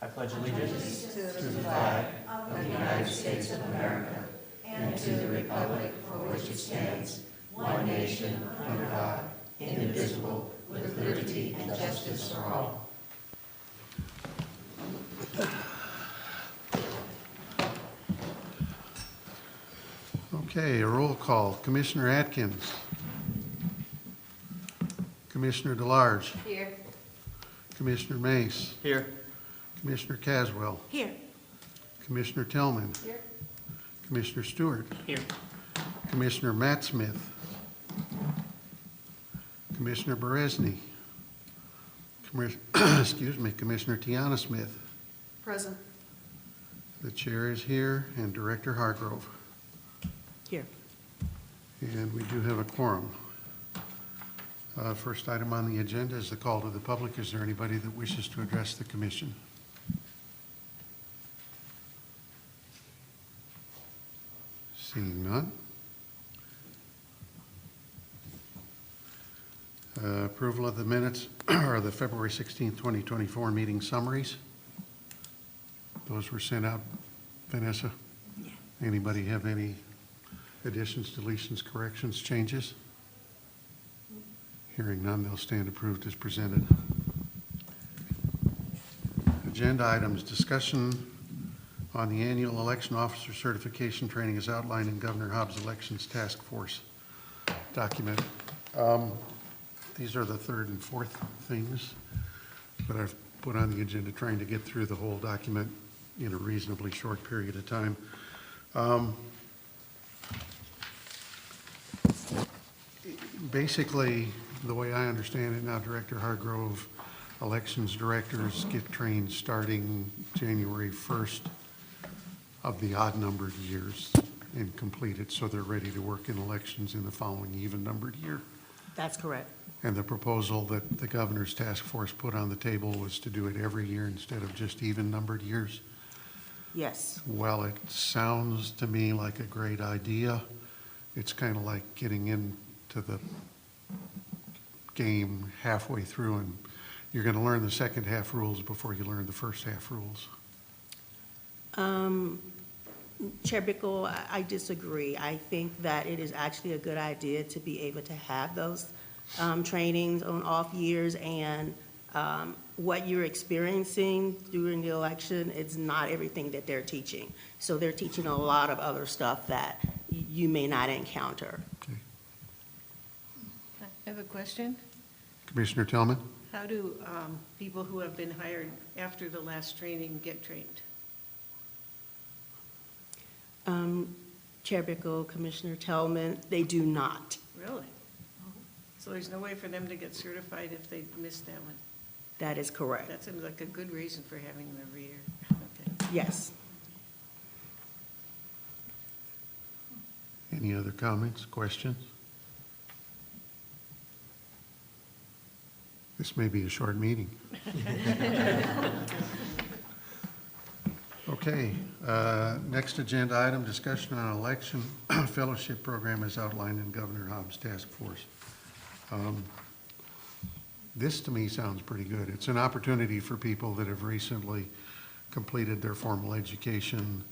I pledge allegiance to the flag of the United States of America and to the republic for which it stands, one nation, under God, indivisible, with liberty and justice for all. Okay, a roll call. Commissioner Atkins. Commissioner DeLarge. Here. Commissioner Mace. Here. Commissioner Caswell. Here. Commissioner Tillman. Here. Commissioner Stewart. Here. Commissioner Matt Smith. Commissioner Beresny. Excuse me, Commissioner Tiana Smith. Present. The chair is here, and Director Hargrove. Here. And we do have a quorum. First item on the agenda is the call to the public. Is there anybody that wishes to address the commission? Seeing none. Approval of the minutes, or the February 16th, 2024 meeting summaries. Those were sent out. Vanessa? Yeah. Anybody have any additions, deletions, corrections, changes? Hearing none, they'll stand approved as presented. Agenda items, discussion on the annual election officer certification training as outlined in Governor Hobbs' Elections Task Force document. These are the third and fourth things that I've put on the agenda, trying to get through the whole document in a reasonably short period of time. Basically, the way I understand it now, Director Hargrove, elections directors get trained starting January 1st of the odd-numbered years and complete it so they're ready to work in elections in the following even-numbered year. That's correct. And the proposal that the governor's task force put on the table was to do it every year instead of just even-numbered years. Yes. Well, it sounds to me like a great idea. It's kind of like getting into the game halfway through, and you're going to learn the second half rules before you learn the first half rules. Chair Bickle, I disagree. I think that it is actually a good idea to be able to have those trainings on off years, and what you're experiencing during the election, it's not everything that they're teaching. So they're teaching a lot of other stuff that you may not encounter. Okay. I have a question. Commissioner Tillman? How do people who have been hired after the last training get trained? Chair Bickle, Commissioner Tellman, they do not. Really? So there's no way for them to get certified if they missed that one? That is correct. That seems like a good reason for having them every year. Okay. Yes. Any other comments, questions? This may be a short meeting. Okay, next agenda item, discussion on election fellowship program as outlined in Governor Hobbs' task force. This to me sounds pretty good. It's an opportunity for people that have recently completed their formal education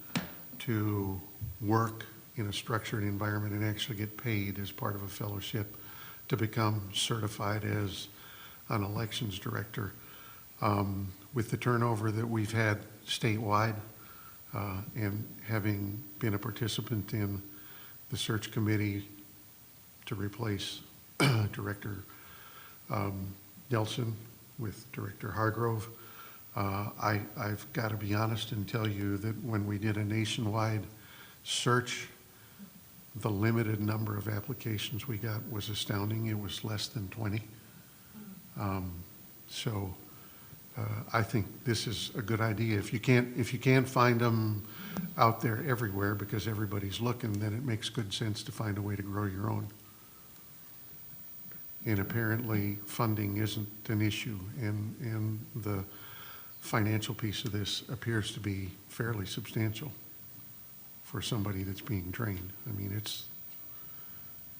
to work in a structured environment and actually get paid as part of a fellowship to become certified as an elections director. With the turnover that we've had statewide, and having been a participant in the search committee to replace Director Nelson with Director Hargrove, I've got to be honest and tell you that when we did a nationwide search, the limited number of applications we got was astounding. It was less than 20. I think this is a good idea. If you can't find them out there everywhere because everybody's looking, then it makes good sense to find a way to grow your own. And apparently funding isn't an issue, and the financial piece of this appears to be fairly substantial for somebody that's being trained. I mean, it's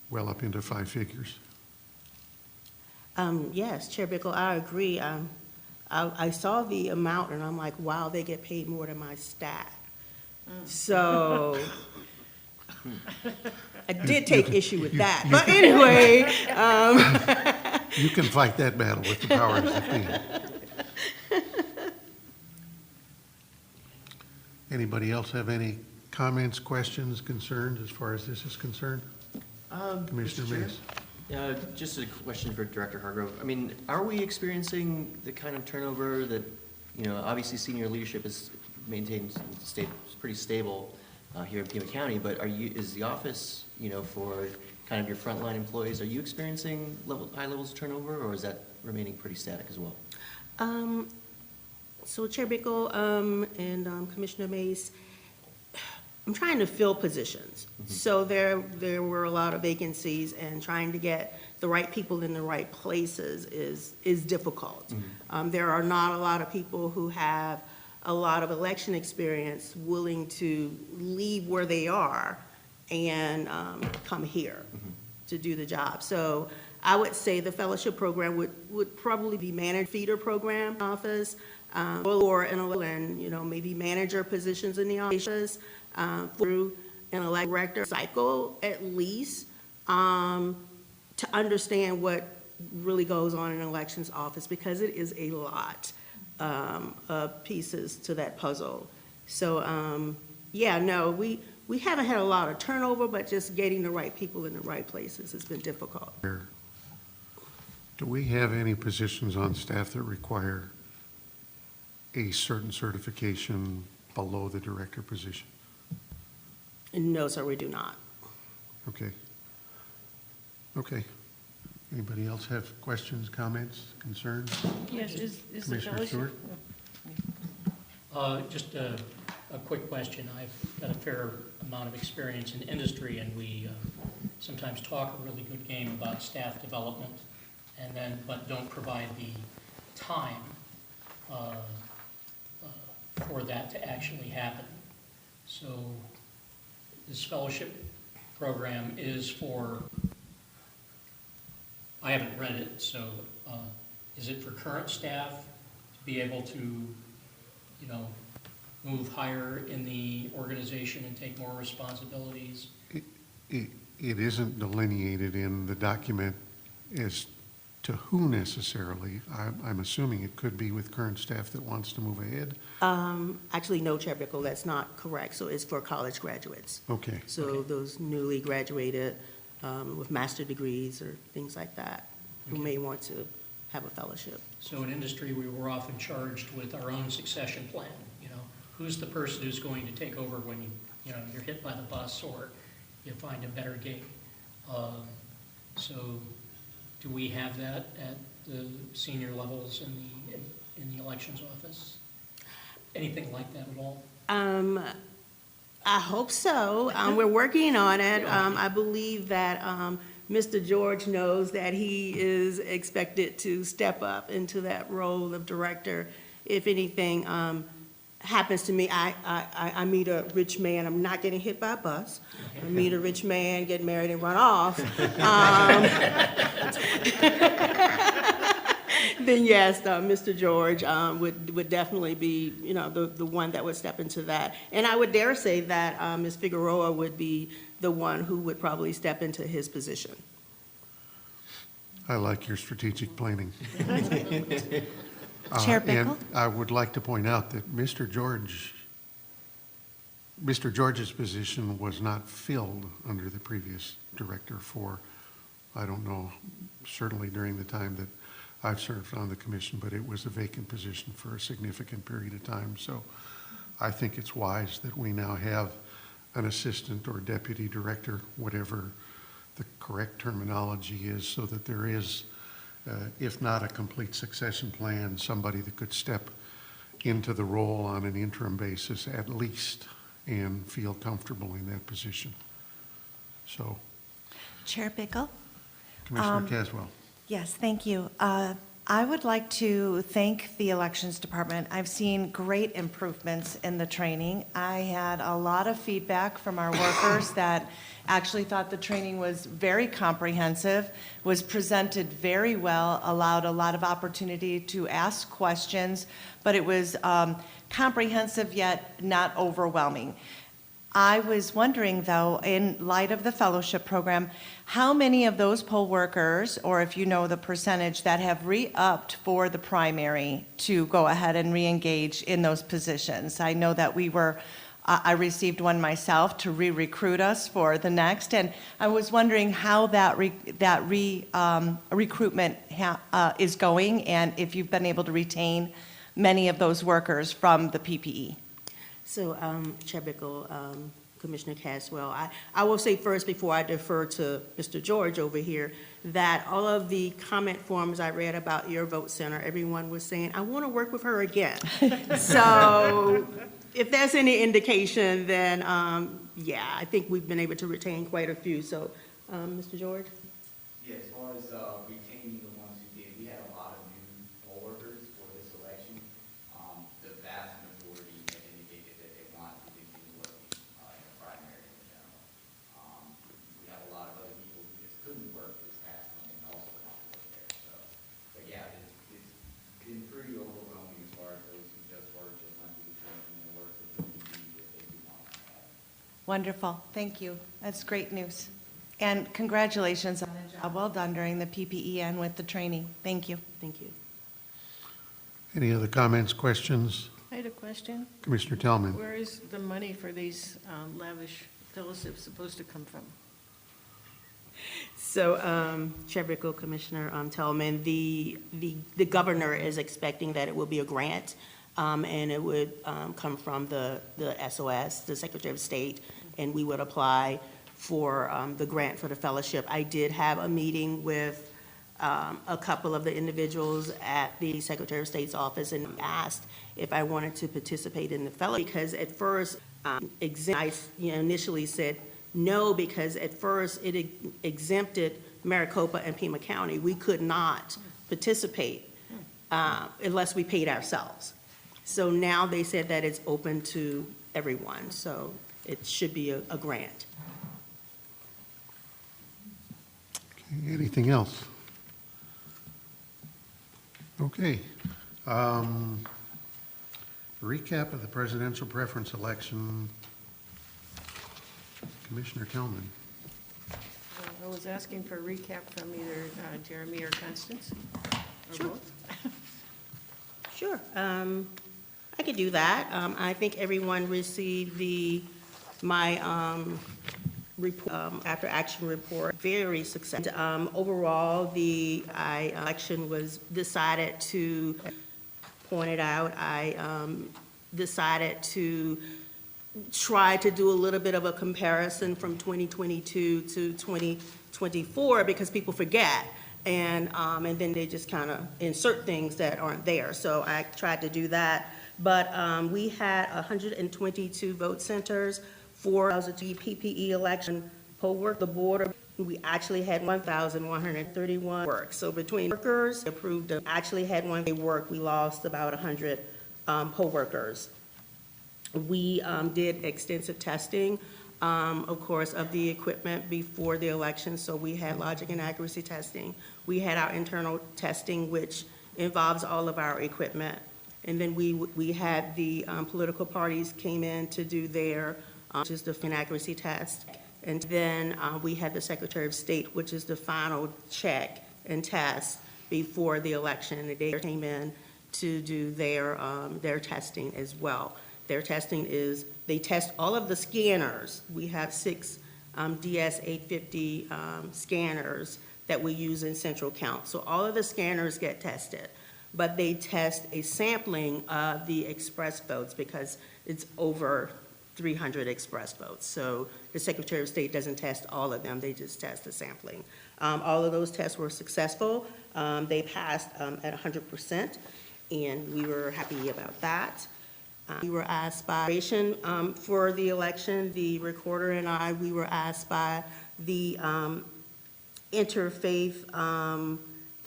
well up into 5 figures. Yes, Chair Bickle, I agree. I saw the amount and I'm like, wow, they get paid more than my staff. So I did take issue with that. But anyway, You can fight that battle with the powers that be. Anybody else have any comments, questions, concerns as far as this is concerned? Commissioner Mr. Chair? Mays? Just a question for Director Hargrove. I mean, are we experiencing the kind of turnover that, obviously senior leadership is maintained, pretty stable here in Pima County, but is the office, for kind of your frontline employees, are you experiencing high levels of turnover, or is that remaining pretty static as well? So Chair Bickle and Commissioner Mace, I'm trying to fill positions. So there were a lot of vacancies, and trying to get the right people in the right places is difficult. There are not a lot of people who have a lot of election experience willing to leave where they are and come here to do the job. So I would say the fellowship program would probably be managed feeder program office, or maybe manager positions in the office through an elect director cycle at least, to understand what really goes on in an elections office, because it is a lot of pieces to that puzzle. So we haven't had a lot of turnover, but just getting the right people in the right places has been difficult. Do we have any positions on staff that require a certain certification below the director position? No, sir, we do not. Okay. Okay. Anybody else have questions, comments, concerns? Yes, is the Commissioner fellowship? Stewart? Just a quick question. I've got a fair amount of experience in industry, and we sometimes talk a really good game about staff development, but don't provide the time for that to actually happen. So this fellowship program is for, I haven't read it, so is it for current staff to be able to, move higher in the organization and take more responsibilities? It isn't delineated in the document as to who necessarily. I'm assuming it could be with current staff that wants to move ahead. Actually, no, Chair Bickle, that's not correct. So it's for college graduates. Okay. So those newly graduated with master degrees or things like that, who may want to have a fellowship. So in industry, we were often charged with our own succession plan. Who's the person who's going to take over when you're hit by the bus or you find a better gig? So do we have that at the senior levels in the elections office? Anything like that at all? I hope so. We're working on it. I believe that Mr. George knows that he is expected to step up into that role of director. If anything happens to me, I meet a rich man, I'm not getting hit by a bus. I meet a rich man, get married and run off. Then yes, Mr. George would definitely be, the one that would step into that. And I would dare say that Ms. Figueroa would be the one who would probably step into his position. I like your strategic planning. Chair And Bickle? I would like to point out that Mr. George's position was not filled under the previous director for, I don't know, certainly during the time that I've served on the commission, but it was a vacant position for a significant period of time. So I think it's wise that we now have an assistant or deputy director, whatever the correct terminology is, so that there is, if not a complete succession plan, somebody that could step into the role on an interim basis at least and feel comfortable in that position. So, Chair Bickle? Commissioner Caswell. Yes, thank you. I would like to thank the Elections Department. I've seen great improvements in the training. I had a lot of feedback from our workers that actually thought the training was very comprehensive, was presented very well, allowed a lot of opportunity to ask questions, but it was comprehensive yet not overwhelming. I was wondering, though, in light of the fellowship program, how many of those poll workers, or if you know the percentage, that have re-upped for the primary to go ahead and re-engage in those positions? I know that I received one myself to re-recruit us for the next, and I was wondering how that recruitment is going, and if you've been able to retain many of those workers from the PPE. So, Chair Bickle, Commissioner Caswell, I will say first, before I defer to Mr. George over here, that all of the comment forms I read about your vote center, everyone was saying, I want to work with her again. So, if there's any indication, then, yeah, I think we've been able to retain quite a few. So, Mr. George? Yeah, as far as retaining the ones who did, we had a lot of new poll workers for this election. The vast majority had indicated that they wanted to continue working in the primary in general. We have a lot of other people who just couldn't work this past one and also want to work there. So, but yeah, it's been pretty overwhelming as far as those who just worked, just went through the training and worked with the PPE that they do want to have. Wonderful, thank you. That's great news. And congratulations on a job well done during the PPE and with the training. Thank you. Thank you. Any other comments, questions? I had a question. Commissioner Tellman? Where is the money for these lavish fellowships supposed to come from? So, Chair Bickle, Commissioner Tellman, the governor is expecting that it will be a grant, and it would come from the SOS, the Secretary of State, and we would apply for the grant for the fellowship. I did have a meeting with a couple of the individuals at the Secretary of State's office and asked if I wanted to participate in the fellowship, because at first, I initially said no, because at first it exempted Maricopa and Pima County. We could not participate unless we paid ourselves. So now they said that it's open to everyone, so it should be a grant. Okay, anything else? Okay. Recap of the presidential preference election. Commissioner Tellman. I was asking for a recap from either Jeremy or Constance, or Sure. both. Sure, I could do that. I think everyone received my report, after action report, very successful. Overall, the election was decided to, pointed out, I decided to try to do a little bit of a comparison from 2022 to 2024, because people forget. And then they just kind of insert things that aren't there. So I tried to do that. But we had 122 vote centers for the PPE election poll work. The board, we actually had 1,131 work. So between workers approved, actually had one day work, we lost about 100 poll workers. We did extensive testing, of course, of the equipment before the election. So we had logic and accuracy testing. We had our internal testing, which involves all of our equipment. And then we had the political parties came in to do their, which is the accuracy test. And then we had the Secretary of State, which is the final check and test before the election. And they came in to do their testing as well. Their testing is, they test all of the scanners. We have 6 DS-850 scanners that we use in central count. So all of the scanners get tested, but they test a sampling of the express votes because it's over 300 express votes. So the Secretary of State doesn't test all of them, they just test the sampling. All of those tests were successful. They passed at 100%, and we were happy about that. We were asked by for the election, the recorder and I, we were asked by the interfaith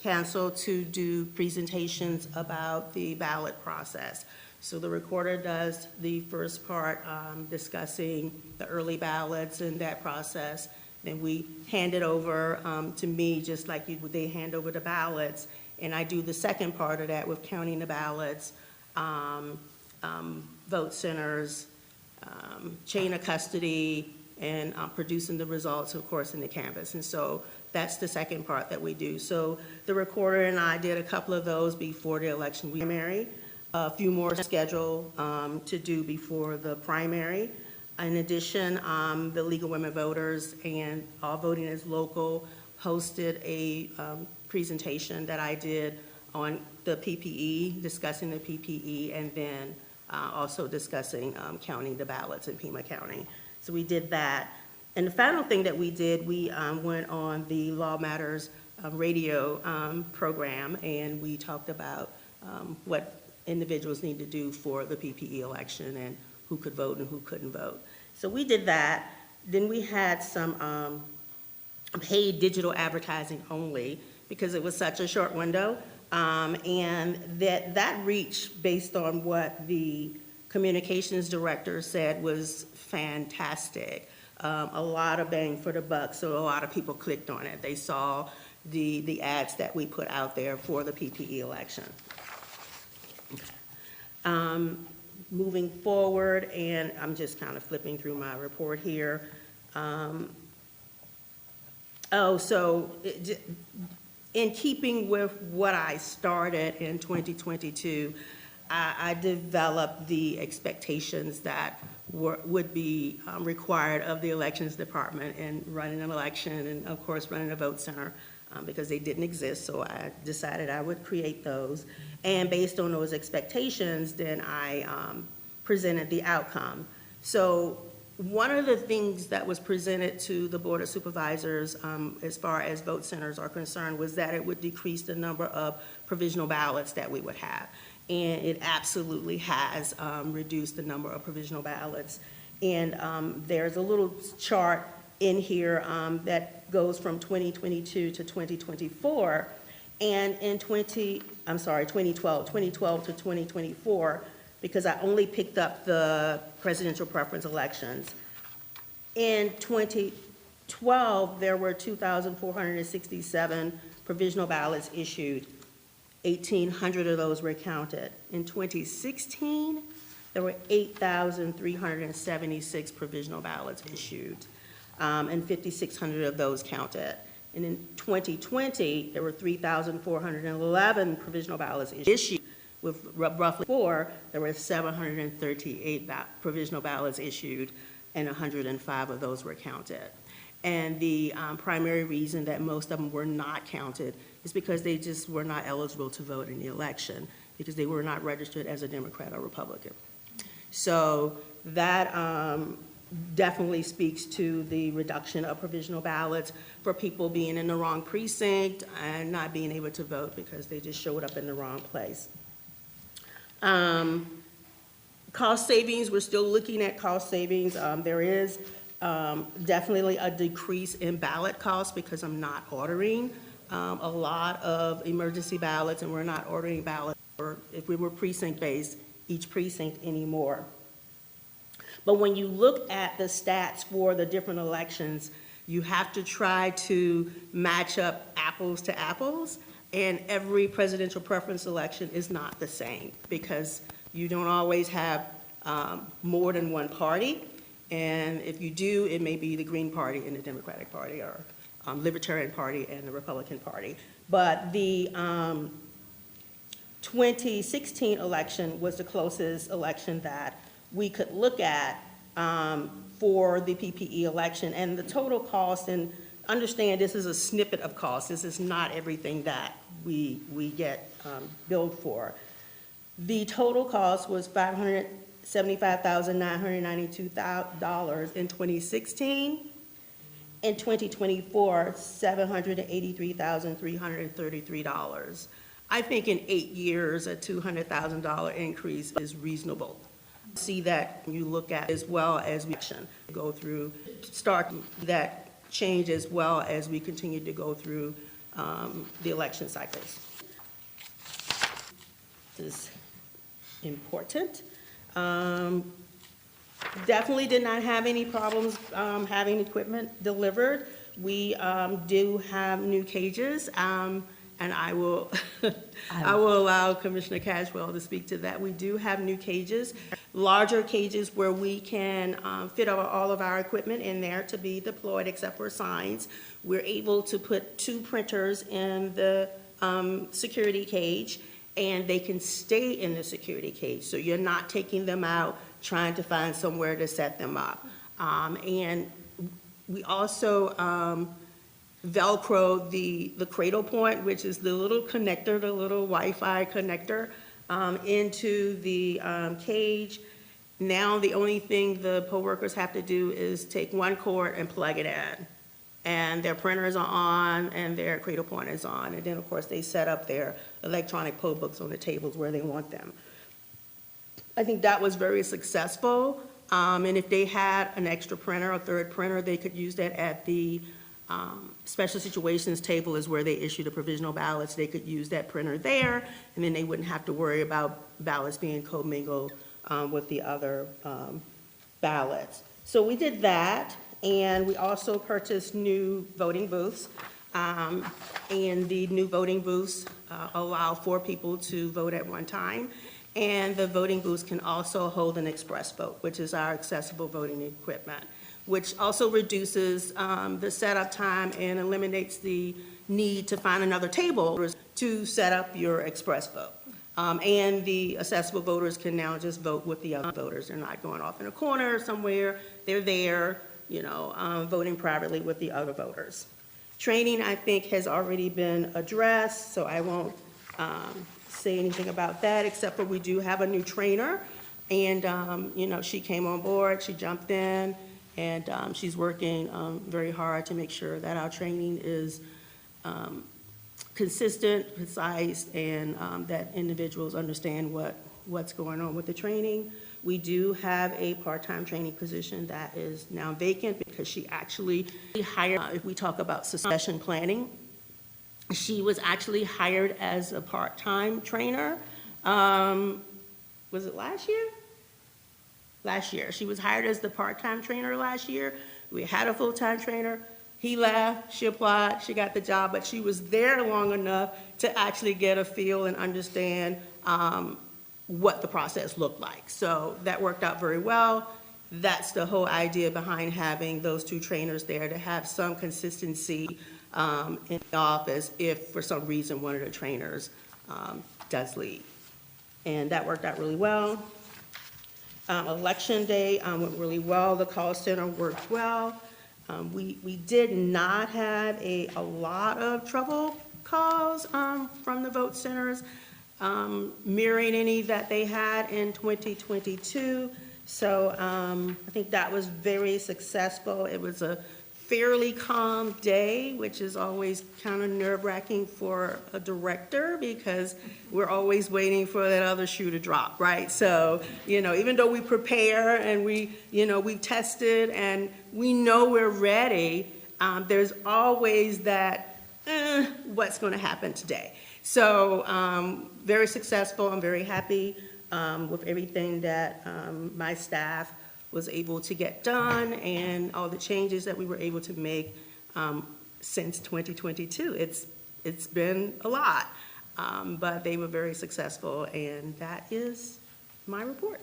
council to do presentations about the ballot process. So the recorder does the first part, discussing the early ballots and that process. Then we hand it over to me, just like they hand over the ballots. And I do the second part of that with counting the ballots, vote centers, chain of custody, and producing the results, of course, in the canvas. And so that's the second part that we do. So the recorder and I did a couple of those before the election primary, a few more scheduled to do before the primary. In addition, the League of Women Voters and All Voting is Local hosted a presentation that I did on the PPE, discussing the PPE, and then also discussing counting the ballots in Pima County. So we did that. And the final thing that we did, we went on the Law Matters radio program, and we talked about what individuals need to do for the PPE election and who could vote and who couldn't vote. So we did that. Then we had some paid digital advertising only because it was such a short window. And that reach, based on what the communications director said, was fantastic. A lot of bang for the buck, so a lot of people clicked on it. They saw the ads that we put out there for the PPE election. Moving forward, and I'm just kind of flipping through my report here. In keeping with what I started in 2022, I developed the expectations that would be required of the elections department in running an election and, of course, running a vote center because they didn't exist. So I decided I would create those. And based on those expectations, then I presented the outcome. So one of the things that was presented to the Board of Supervisors as far as vote centers are concerned was that it would decrease the number of provisional ballots that we would have. And it absolutely has reduced the number of provisional ballots. And there's a little chart in here that goes from 2022 to 2024. And in 2012 to 2024, because I only picked up the presidential preference elections. In 2012, there were 2,467 provisional ballots issued. 1,800 of those were counted. In 2016, there were 8,376 provisional ballots issued, and 5,600 of those counted. And in 2020, there were 3,411 provisional ballots issued. With roughly there were 738 provisional ballots issued, and 105 of those were counted. And the primary reason that most of them were not counted is because they just were not eligible to vote in the election because they were not registered as a Democrat or Republican. So that definitely speaks to the reduction of provisional ballots for people being in the wrong precinct and not being able to vote because they just showed up in the wrong place. Cost savings, we're still looking at cost savings. There is definitely a decrease in ballot costs because I'm not ordering a lot of emergency ballots, and we're not ordering ballots or if we were precinct-based, each precinct anymore. But when you look at the stats for the different elections, you have to try to match up apples to apples. And every presidential preference election is not the same because you don't always have more than one party. And if you do, it may be the Green Party and the Democratic Party or Libertarian Party and the Republican Party. But the 2016 election was the closest election that we could look at for the PPE election. And the total cost, and understand this is a snippet of cost. This is not everything that we get billed for. The total cost was $575,992 in 2016. In 2024, $783,333. I think in 8 years, a $200,000 increase is reasonable. See that you look at as well as we go through, start that change as well as we continue to go through the election cycles. This is important. Definitely did not have any problems having equipment delivered. We do have new cages, and I will I will allow Commissioner Caswell to speak to that. We do have new cages, larger cages where we can fit all of our equipment in there to be deployed except for signs. We're able to put 2 printers in the security cage, and they can stay in the security cage. So you're not taking them out, trying to find somewhere to set them up. And we also Velcro the cradle point, which is the little connector, the little Wi-Fi connector, into the cage. Now the only thing the poll workers have to do is take one cord and plug it in. And their printers are on and their cradle point is on. And then, of course, they set up their electronic poll books on the tables where they want them. I think that was very successful. And if they had an extra printer, a third printer, they could use that at the special situations table is where they issue the provisional ballots. They could use that printer there, and then they wouldn't have to worry about ballots being commingled with the other ballots. So we did that, and we also purchased new voting booths. And the new voting booths allow 4 people to vote at one time. And the voting booths can also hold an express vote, which is our accessible voting equipment, which also reduces the setup time and eliminates the need to find another table to set up your express vote. And the accessible voters can now just vote with the other voters. They're not going off in a corner somewhere. They're there, voting privately with the other voters. Training, I think, has already been addressed, so I won't say anything about that, except for we do have a new trainer. And, she came on board, she jumped in, and she's working very hard to make sure that our training is consistent, precise, and that individuals understand what's going on with the training. We do have a part-time training position that is now vacant because she actually hired, if we talk about succession planning, she was actually hired as a part-time trainer. Was it last year? Last year. She was hired as the part-time trainer last year. We had a full-time trainer. He left, she applied, she got the job, but she was there long enough to actually get a feel and understand what the process looked like. So that worked out very well. That's the whole idea behind having those 2 trainers there, to have some consistency in the office if for some reason one of the trainers does leave. And that worked out really well. Election day went really well. The call center worked well. We did not have a lot of trouble calls from the vote centers, mirroring any that they had in 2022. So I think that was very successful. It was a fairly calm day, which is always kind of nerve-wracking for a director because we're always waiting for that other shoe to drop, right? So, even though we prepare and we've tested and we know we're ready, there's always that, what's going to happen today? So, very successful. I'm very happy with everything that my staff was able to get done and all the changes that we were able to make since 2022. It's been a lot, but they were very successful, and that is my report.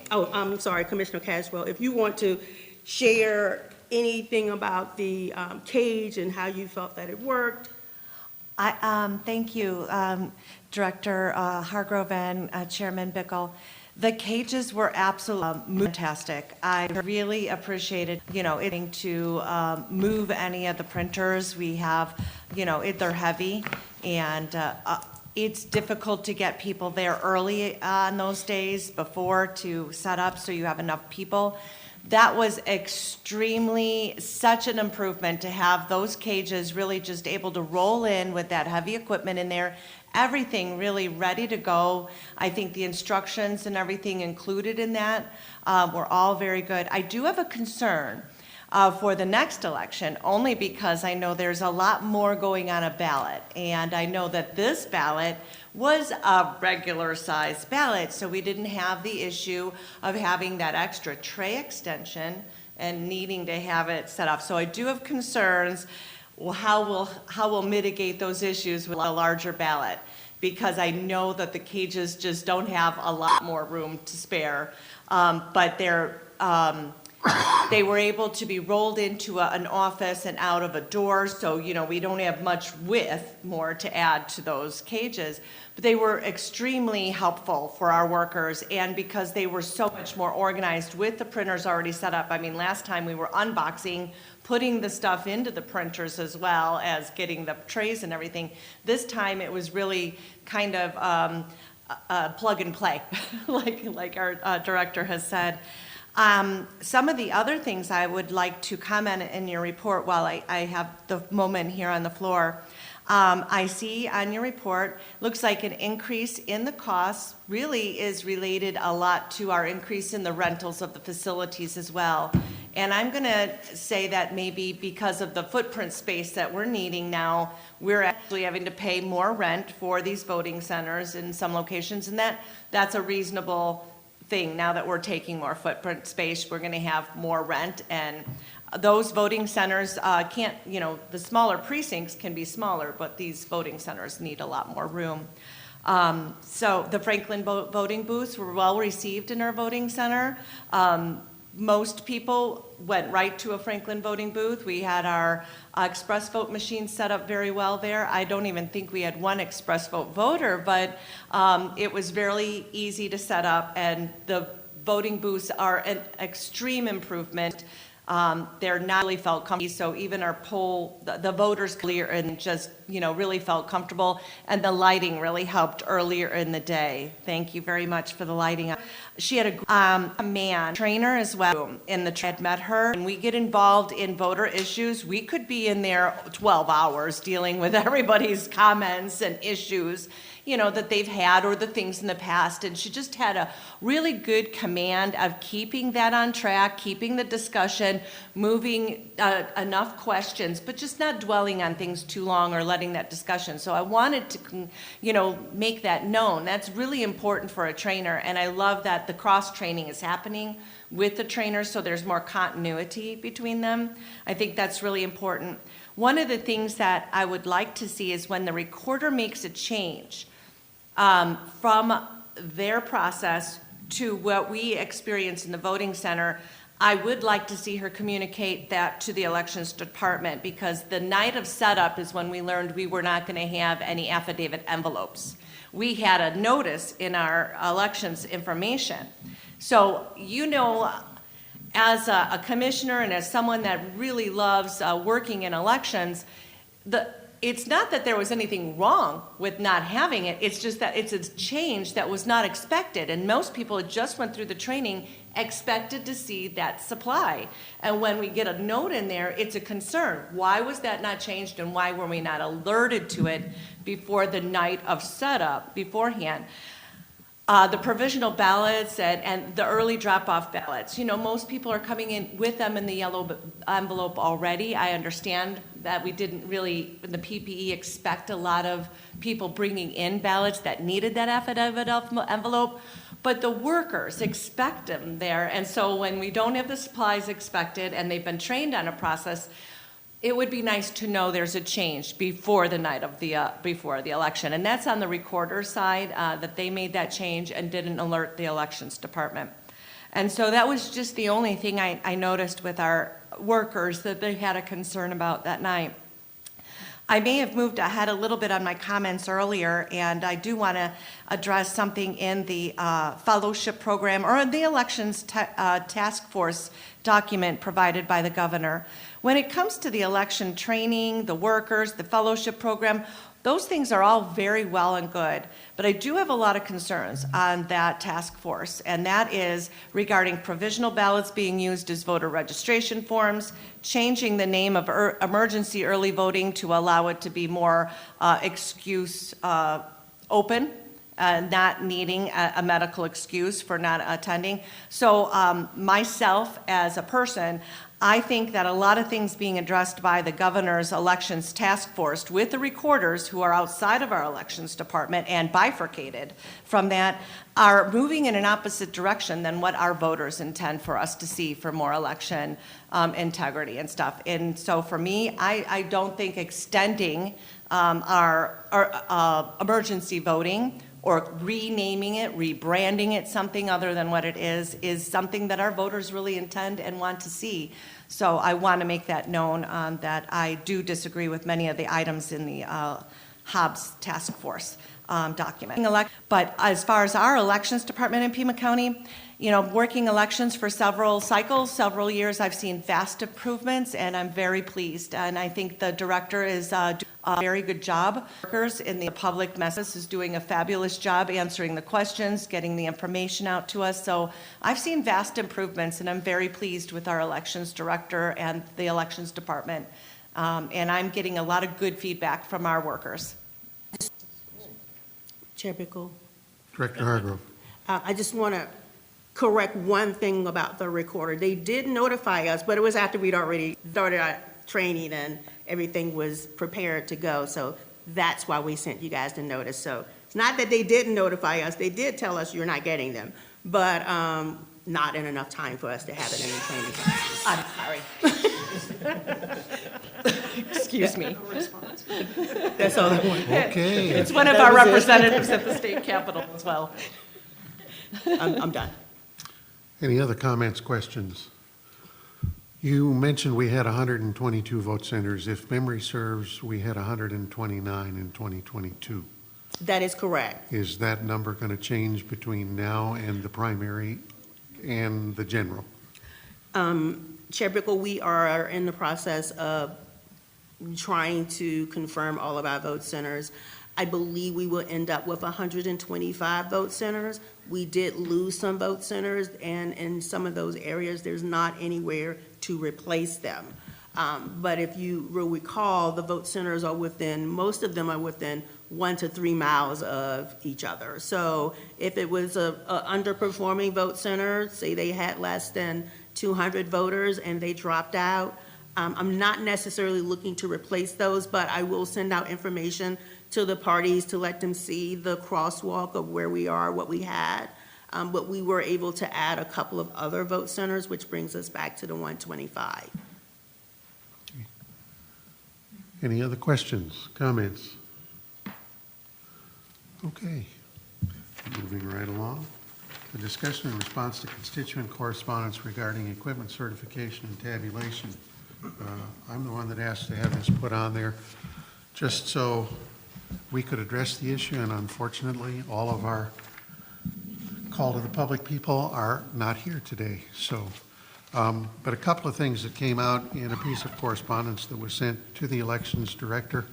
Oh, I'm sorry, Commissioner Caswell, if you want to share anything about the cage and how you felt that it worked. Thank you, Director Hargrove and Chairman Bickle. The cages were absolutely fantastic. I really appreciated, it to move any of the printers. We have, they're heavy, and it's difficult to get people there early on those days before to set up so you have enough people. That was such an improvement to have those cages really just able to roll in with that heavy equipment in there. Everything really ready to go. I think the instructions and everything included in that were all very good. I do have a concern. for the next election, only because I know there's a lot more going on a ballot. And I know that this ballot was a regular sized ballot, so we didn't have the issue of having that extra tray extension and needing to have it set up. So I do have concerns, well, how we'll mitigate those issues with a larger ballot, because I know that the cages just don't have a lot more room to spare. But they were able to be rolled into an office and out of a door, so we don't have much width more to add to those cages. But they were extremely helpful for our workers, and because they were so much more organized with the printers already set up. I mean, last time we were unboxing, putting the stuff into the printers as well as getting the trays and everything. This time it was really kind of plug and play, like our director has said. Some of the other things I would like to comment in your report while I have the moment here on the floor. I see on your report, looks like an increase in the costs really is related a lot to our increase in the rentals of the facilities as well. And I'm going to say that maybe because of the footprint space that we're needing now, we're actually having to pay more rent for these voting centers in some locations, and that's a reasonable thing. Now that we're taking more footprint space, we're going to have more rent, and those voting centers can't, the smaller precincts can be smaller, but these voting centers need a lot more room. So the Franklin voting booths were well received in our voting center. Most people went right to a Franklin voting booth. We had our express vote machine set up very well there. I don't even think we had one express vote voter, but it was very easy to set up, and the voting booths are an extreme improvement. They're not really felt comfortable, so even our poll, the voters clear and just, really felt comfortable, and the lighting really helped earlier in the day. Thank you very much for the lighting. She had a man trainer as well in the had met her. When we get involved in voter issues, we could be in there 12 hours dealing with everybody's comments and issues, that they've had or the things in the past. And she just had a really good command of keeping that on track, keeping the discussion, moving enough questions, but just not dwelling on things too long or letting that discussion. So I wanted to, make that known. That's really important for a trainer. And I love that the cross-training is happening with the trainers, so there's more continuity between them. I think that's really important. One of the things that I would like to see is when the recorder makes a change from their process to what we experience in the voting center, I would like to see her communicate that to the elections department, because the night of setup is when we learned we were not going to have any affidavit envelopes. We had a notice in our elections information. So, as a commissioner and as someone that really loves working in elections, it's not that there was anything wrong with not having it, it's just that it's a change that was not expected. And most people that just went through the training expected to see that supply. And when we get a note in there, it's a concern. Why was that not changed, and why were we not alerted to it before the night of setup beforehand? The provisional ballots and the early drop-off ballots. Most people are coming in with them in the yellow envelope already. I understand that we didn't really, in the PPE, expect a lot of people bringing in ballots that needed that affidavit envelope, but the workers expect them there. And so when we don't have the supplies expected and they've been trained on a process, it would be nice to know there's a change before the night of before the election. And that's on the recorder side, that they made that change and didn't alert the elections department. And so that was just the only thing I noticed with our workers that they had a concern about that night. I may have moved ahead a little bit on my comments earlier, and I do want to address something in the fellowship program or in the elections task force document provided by the governor. When it comes to the election training, the workers, the fellowship program, those things are all very well and good, but I do have a lot of concerns on that task force, and that is regarding provisional ballots being used as voter registration forms, changing the name of emergency early voting to allow it to be more excuse open, not needing a medical excuse for not attending. So myself as a person, I think that a lot of things being addressed by the governor's elections task force with the recorders who are outside of our elections department and bifurcated from that are moving in an opposite direction than what our voters intend for us to see for more election integrity and stuff. And so for me, I don't think extending our emergency voting or renaming it, rebranding it something other than what it is something that our voters really intend and want to see. So I want to make that known that I do disagree with many of the items in the Hobbs Task Force document. But as far as our elections department in Pima County, you know, working elections for several cycles, several years, I've seen vast improvements, and I'm very pleased. And I think the director is doing a very good job. Workers in the public message is doing a fabulous job answering the questions, getting the information out to us. So I've seen vast improvements, and I'm very pleased with our elections director and the elections department. And I'm getting a lot of good feedback from our workers. Chair Bickle, Director Hargrove. I just want to correct one thing about the recorder. They did notify us, but it was after we'd already started our training and everything was prepared to go. So that's why we sent you guys the notice. So it's not that they didn't notify us. They did tell us you're not getting them, but not in enough time for us to have it in the training classes. I'm sorry. Excuse me. That's all I want. Okay. It's one of our representatives at the state capitol as well. I'm done. Any other comments, questions? You mentioned we had 122 vote centers. If memory serves, we had 129 in 2022. That is correct. Is that number going to change between now and the primary and the general? Chair Bickle, we are in the process of trying to confirm all of our vote centers. I believe we will end up with 125 vote centers. We did lose some vote centers, and in some of those areas, there's not anywhere to replace them. But if you will recall, the vote centers are most of them are within 1 to 3 miles of each other. So if it was a underperforming vote center, say they had less than 200 voters and they dropped out, I'm not necessarily looking to replace those, but I will send out information to the parties to let them see the crosswalk of where we are, what we had. But we were able to add a couple of other vote centers, which brings us back to the 125. Any other questions, comments? Okay, moving right along. A discussion in response to constituent correspondence regarding equipment certification and tabulation. I'm the one that asked to have this put on there just so we could address the issue, and unfortunately, all of our call to the public people are not here today. So, but a couple of things that came out in a piece of correspondence that was sent to the elections director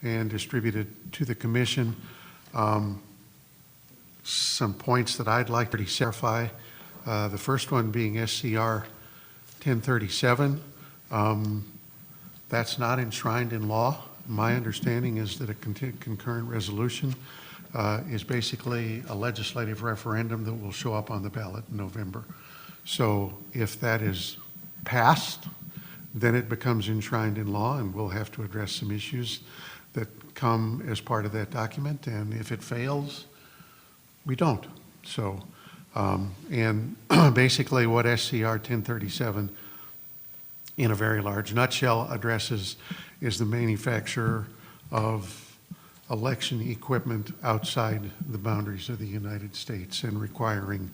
and distributed to the commission. Some points that I'd like to clarify. The first one being SCR 1037. That's not enshrined in law. My understanding is that a concurrent resolution is basically a legislative referendum that will show up on the ballot in November. So if that is passed, then it becomes enshrined in law, and we'll have to address some issues that come as part of that document. And if it fails, we don't. So, and basically what SCR 1037 in a very large nutshell addresses is the manufacture of election equipment outside the boundaries of the United States and requiring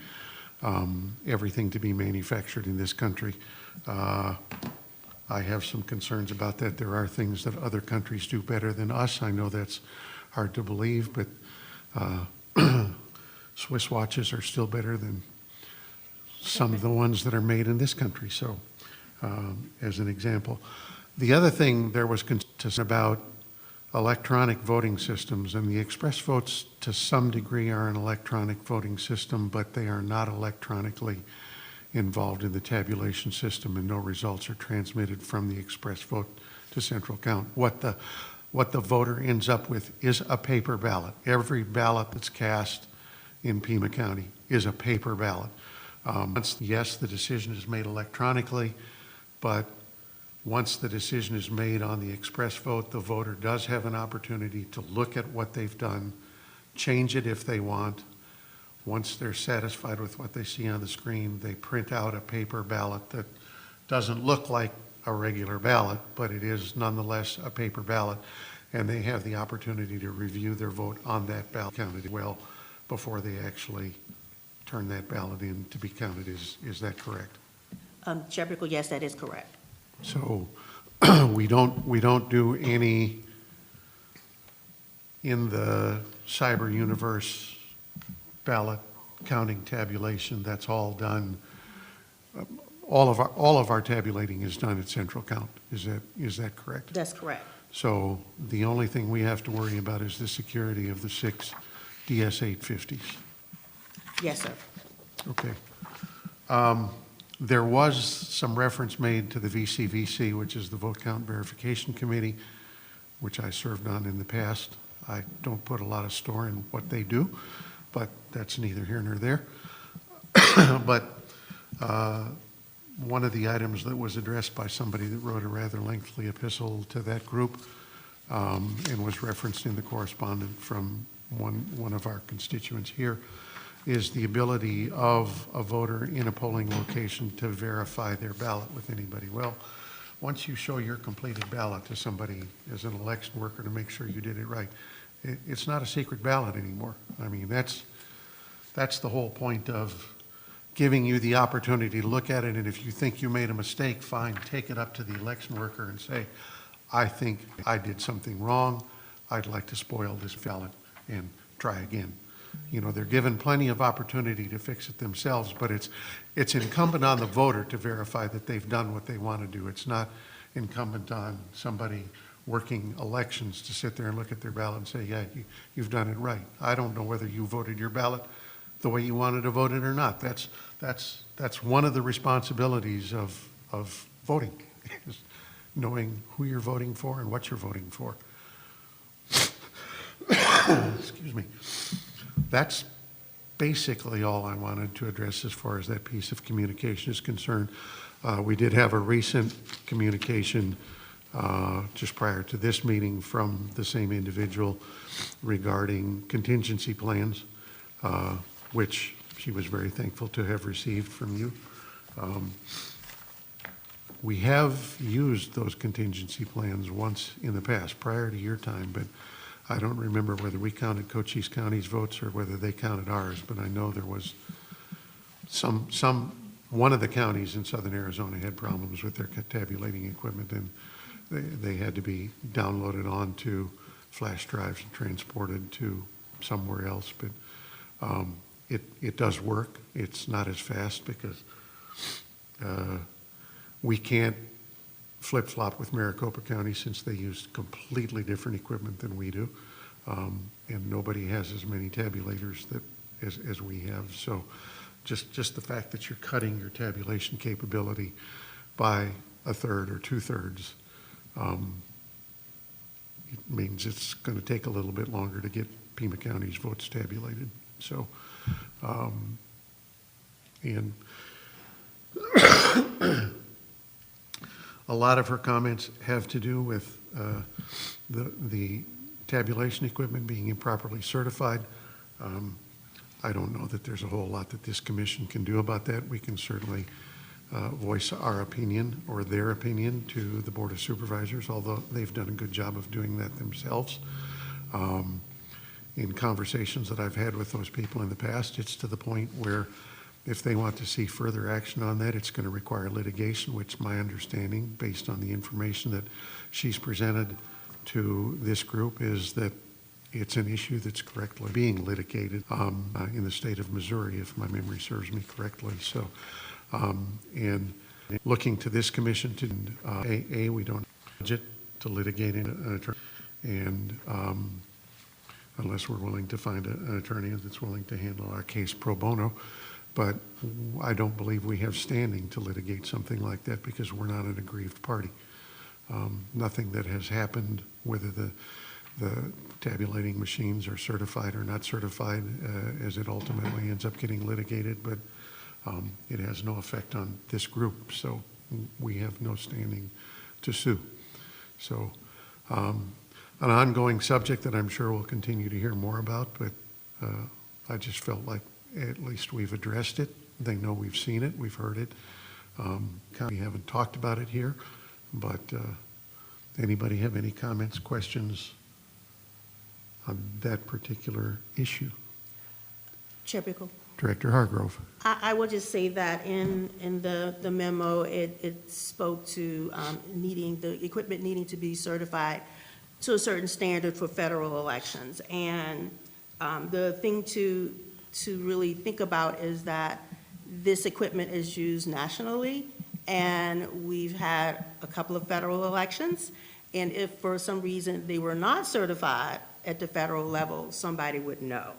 everything to be manufactured in this country. I have some concerns about that. There are things that other countries do better than us. I know that's hard to believe, but Swiss watches are still better than some of the ones that are made in this country. So, as an example. The other thing, there was concern about electronic voting systems, and the express votes to some degree are an electronic voting system, but they are not electronically involved in the tabulation system, and no results are transmitted from the express vote to central count. What the what the voter ends up with is a paper ballot. Every ballot that's cast in Pima County is a paper ballot. Yes, the decision is made electronically, but once the decision is made on the express vote, the voter does have an opportunity to look at what they've done, change it if they want. Once they're satisfied with what they see on the screen, they print out a paper ballot that doesn't look like a regular ballot, but it is nonetheless a paper ballot, and they have the opportunity to review their vote on that ballot counted well before they actually turn that ballot in to be counted. Is that correct? Chair Bickle, yes, that is correct. So we don't do any in the cyber universe ballot counting tabulation. That's all done. All of our tabulating is done at central count. Is that correct? That's correct. So the only thing we have to worry about is the security of the 6 DS-850s. Yes, sir. Okay. There was some reference made to the VCVC, which is the Vote Count Verification Committee, which I served on in the past. I don't put a lot of store in what they do, but that's neither here nor there. But one of the items that was addressed by somebody that wrote a rather lengthy epistle to that group and was referenced in the correspondence from one of our constituents here is the ability of a voter in a polling location to verify their ballot with anybody. Well, once you show your completed ballot to somebody as an election worker to make sure you did it right, it's not a secret ballot anymore. I mean, that's the whole point of giving you the opportunity to look at it, and if you think you made a mistake, fine, take it up to the election worker and say, I think I did something wrong, I'd like to spoil this ballot and try again. You know, they're given plenty of opportunity to fix it themselves, but it's incumbent on the voter to verify that they've done what they want to do. It's not incumbent on somebody working elections to sit there and look at their ballot and say, yeah, you've done it right. I don't know whether you voted your ballot the way you wanted to vote it or not. That's one of the responsibilities of voting, is knowing who you're voting for and what you're voting for. Excuse me. That's basically all I wanted to address as far as that piece of communication is concerned. We did have a recent communication just prior to this meeting from the same individual regarding contingency plans, which she was very thankful to have received from you. We have used those contingency plans once in the past, prior to your time, but I don't remember whether we counted Cochise County's votes or whether they counted ours, but I know there was one of the counties in southern Arizona had problems with their tabulating equipment, and they had to be downloaded onto flash drives and transported to somewhere else. But it does work. It's not as fast because we can't flip-flop with Maricopa County since they use completely different equipment than we do, and nobody has as many tabulators as we have. So just the fact that you're cutting your tabulation capability by a third or two-thirds, it means it's going to take a little bit longer to get Pima County's votes tabulated. So, and a lot of her comments have to do with the tabulation equipment being improperly certified. I don't know that there's a whole lot that this commission can do about that. We can certainly voice our opinion or their opinion to the Board of Supervisors, although they've done a good job of doing that themselves. In conversations that I've had with those people in the past, it's to the point where if they want to see further action on that, it's going to require litigation, which my understanding, based on the information that she's presented to this group, is that it's an issue that's correctly being litigated in the state of Missouri, if my memory serves me correctly. So, and looking to this commission to, we don't budget to litigate an attorney, and unless we're willing to find an attorney that's willing to handle our case pro bono. But I don't believe we have standing to litigate something like that because we're not an aggrieved party. Nothing that has happened, whether the tabulating machines are certified or not certified, as it ultimately ends up getting litigated, but it has no effect on this group, so we have no standing to sue. So an ongoing subject that I'm sure we'll continue to hear more about, but I just felt like at least we've addressed it. They know we've seen it, we've heard it. We haven't talked about it here, but anybody have any comments, questions on that particular issue? Chair Bickle? Director Hargrove. I will just say that in the memo, it spoke to the equipment needing to be certified to a certain standard for federal elections. And the thing to really think about is that this equipment is used nationally, and we've had a couple of federal elections. And if for some reason they were not certified at the federal level, somebody would know.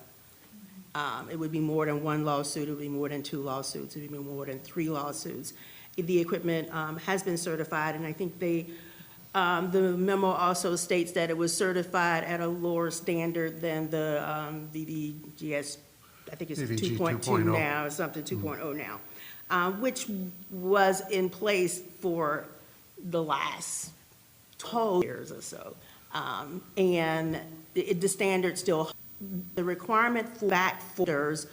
It would be more than one lawsuit, it would be more than two lawsuits, it would be more than three lawsuits. The equipment has been certified, and I think the memo also states that it was certified at a lower standard than the VVGS, I think it's VVG 2.2 now, or something 2.0 now, which was in place for the last 12 years or so. And the standard still, the requirement for back folders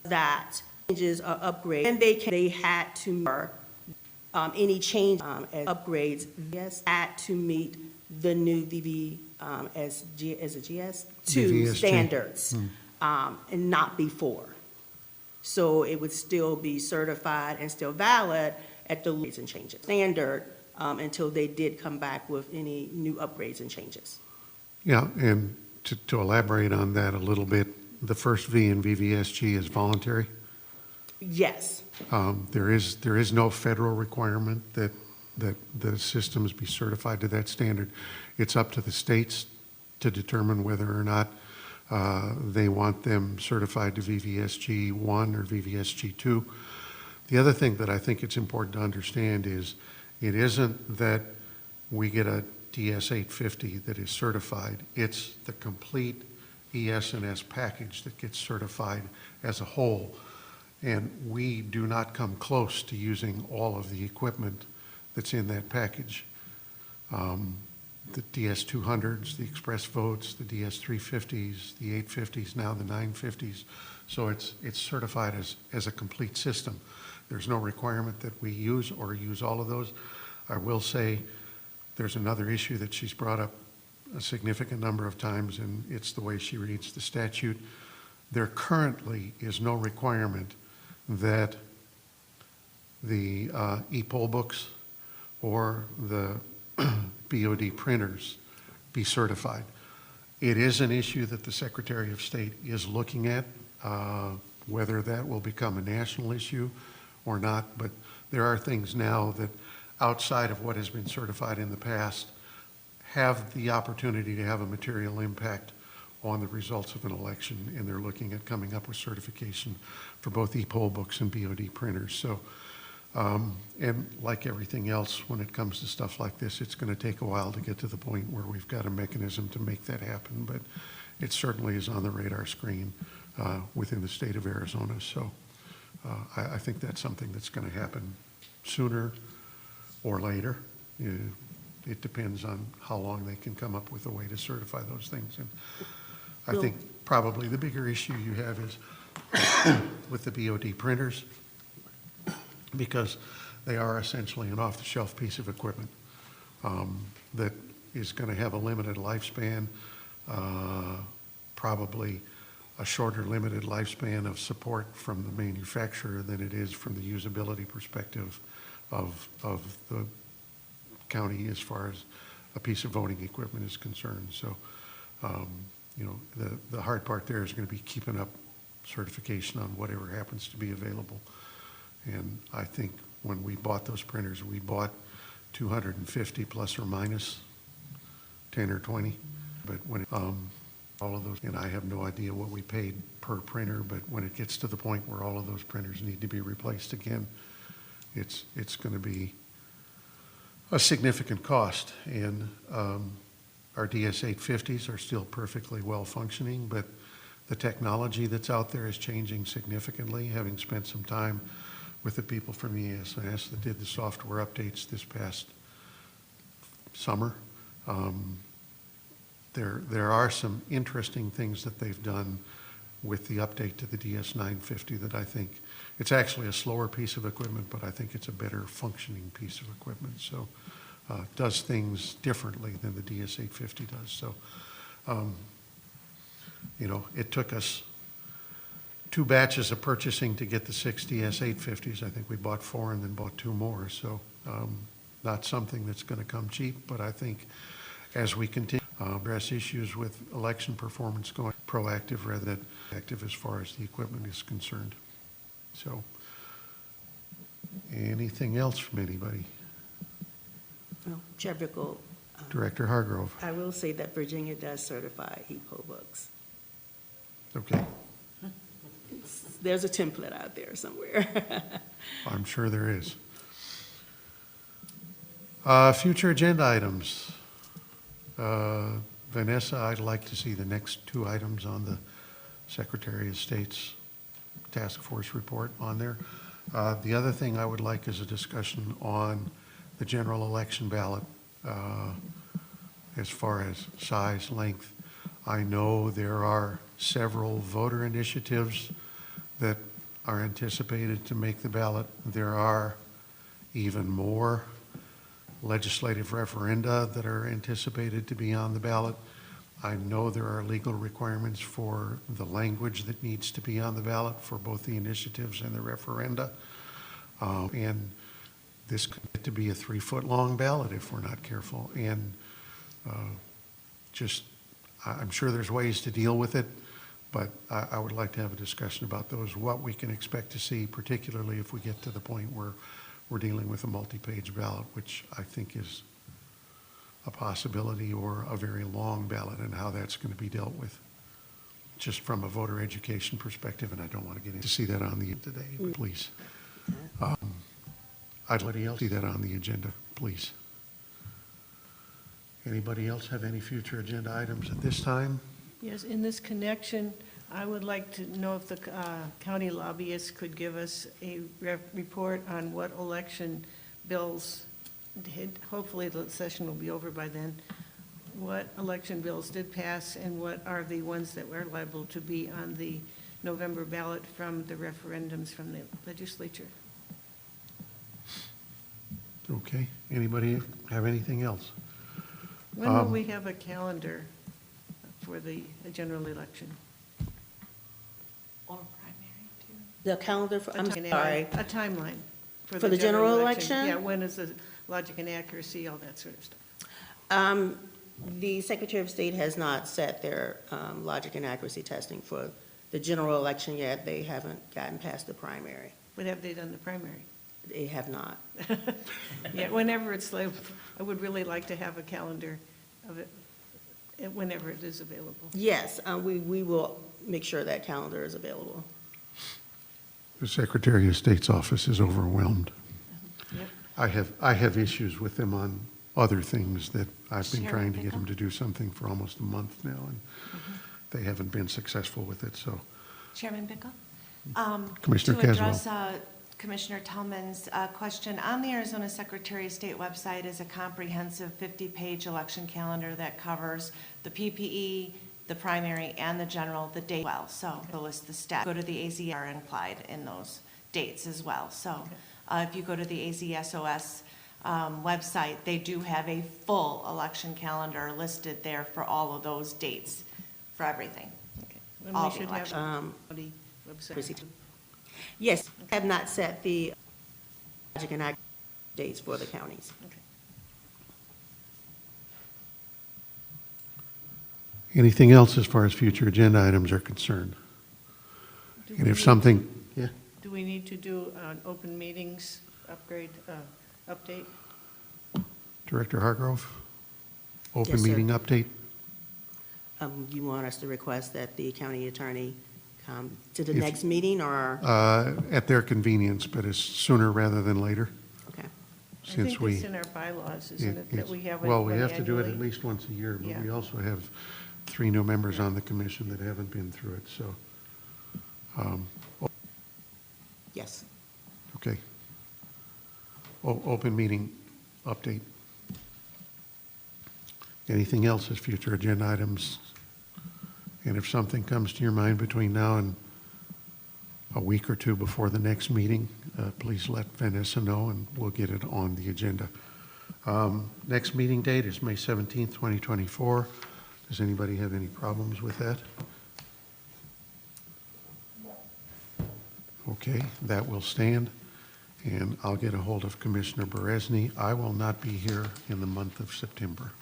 that changes or upgrades, and they had to any change as upgrades, yes, had to meet the new VV as a GS2 VVSG. standards, and not before. So it would still be certified and still valid at the upgrades and changes standard until they did come back with any new upgrades and changes. Yeah, and to elaborate on that a little bit, the first V in VVSG is voluntary. Yes. There is no federal requirement that the systems be certified to that standard. It's up to the states to determine whether or not they want them certified to VVSG 1 or VVSG 2. The other thing that I think it's important to understand is it isn't that we get a DS 850 that is certified. It's the complete ES&S package that gets certified as a whole. And we do not come close to using all of the equipment that's in that package. The DS200s, the express votes, the DS350s, the 850s, now the 950s. So it's certified as a complete system. There's no requirement that we use all of those. I will say there's another issue that she's brought up a significant number of times, and it's the way she reads the statute. There currently is no requirement that the e-poll books or the BOD printers be certified. It is an issue that the Secretary of State is looking at, whether that will become a national issue or not, but there are things now that outside of what has been certified in the past have the opportunity to have a material impact on the results of an election, and they're looking at coming up with certification for both e-poll books and BOD printers. So, and like everything else, when it comes to stuff like this, it's going to take a while to get to the point where we've got a mechanism to make that happen, but it certainly is on the radar screen within the state of Arizona. So I think that's something that's going to happen sooner or later. It depends on how long they can come up with a way to certify those things. And I think probably the bigger issue you have is with the BOD printers, because they are essentially an off-the-shelf piece of equipment that is going to have a limited lifespan, probably a shorter limited lifespan of support from the manufacturer than it is from the usability perspective of the county as far as a piece of voting equipment is concerned. So, you know, the hard part there is going to be keeping up certification on whatever happens to be available. And I think when we bought those printers, we bought 250 plus or minus 10 or 20. But when all of those, and I have no idea what we paid per printer, but when it gets to the point where all of those printers need to be replaced again, it's going to be a significant cost, and our DS-850s are still perfectly well functioning, but the technology that's out there is changing significantly. Having spent some time with the people from ESS that did the software updates this past summer, there are some interesting things that they've done with the update to the DS-950 that I think, it's actually a slower piece of equipment, but I think it's a better functioning piece of equipment. So does things differently than the DS-850 does. So, you know, it took us 2 batches of purchasing to get the 6 DS-850s. I think we bought 4 and then bought 2 more. So not something that's going to come cheap, but I think as we continue to address issues with election performance, going proactive rather than active as far as the equipment is concerned. So anything else from anybody? Well, Chair Bickle, Director Hargrove. I will say that Virginia does certify EPO books. Okay. There's a template out there somewhere. I'm sure there is. Future agenda items. Vanessa, I'd like to see the next 2 items on the Secretary of State's task force report on there. The other thing I would like is a discussion on the general election ballot as far as size, length. I know there are several voter initiatives that are anticipated to make the ballot. There are even more legislative referenda that are anticipated to be on the ballot. I know there are legal requirements for the language that needs to be on the ballot for both the initiatives and the referenda. And this could get to be a 3-foot-long ballot if we're not careful. And I'm sure there's ways to deal with it, but I would like to have a discussion about those, what we can expect to see, particularly if we get to the point where we're dealing with a multi-page ballot, which I think is a possibility, or a very long ballot, and how that's going to be dealt with, just from a voter education perspective. And I don't want to get into see that on the today, but please. I'd like to see that on the agenda, please. Anybody else have any future agenda items at this time? Yes, in this connection, I would like to know if the county lobbyists could give us a report on what election bills did, hopefully the session will be over by then, what election bills did pass and what are the ones that were liable to be on the November ballot from the referendums from the legislature. Okay, anybody have anything else? When will we have a calendar for the general election? Or primary, too. The calendar for, I'm sorry, A timeline. For the general election? Yeah, when is the logic and accuracy, all that sort of stuff. The Secretary of State has not set their logic and accuracy testing for the general election yet. They haven't gotten past the primary. When have they done the primary? They have not. Yeah, whenever it's, like, I would really like to have a calendar of it, whenever it is available. Yes, we will make sure that calendar is available. The Secretary of State's office is overwhelmed. Yep. I have issues with them on other things that I've been Sure, trying to get Nicole. them to do something for almost a month now, and they haven't been successful with it, so. Chairman Bickle? Commissioner To address Caswell. Commissioner Tillman's question, on the Arizona Secretary of State website is a comprehensive 50-page election calendar that covers the PPE, the primary, and the general, the date well. So it'll list the steps. Go to the AZR implied in those dates as well. So if you go to the AZSOS website, they do have a full election calendar listed there for all of those dates for everything. When All we the should have election. the website. Yes, have not set the logic and accuracy dates for the counties. Okay. Anything else as far as future agenda items are concerned? Do And we if need- something, yeah, Do we need to do an open meetings upgrade, update? Director Hargrove? Open Yes, sir. meeting update? You want us to request that the county attorney come to the If- next meeting, or, At their convenience, but it's sooner rather than later. okay. I since think we. it's in our bylaws, isn't it, that it's- we have it Well, we one have to do it at annually? least once a year, but Yeah. we also have 3 new members on the commission that haven't been through it, so, Yes. okay. Open meeting update. Anything else as future agenda items? And if something comes to your mind between now and a week or two before the next meeting, please let Vanessa know and we'll get it on the agenda. Next meeting date is May 17th, 2024. Does anybody have any problems with that? Okay, that will stand. And I'll get a hold of Commissioner Beresny. I will not be here in the month of September.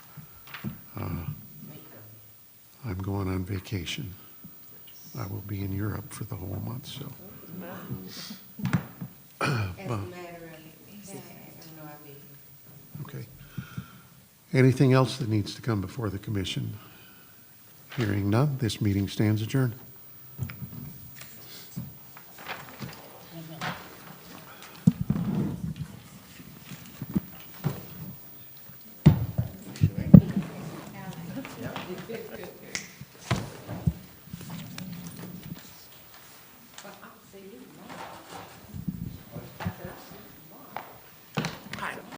I'm going on vacation. I will be in Europe for the whole month, so. Okay. Anything else that needs to come before the commission? Hearing none, this meeting stands adjourned.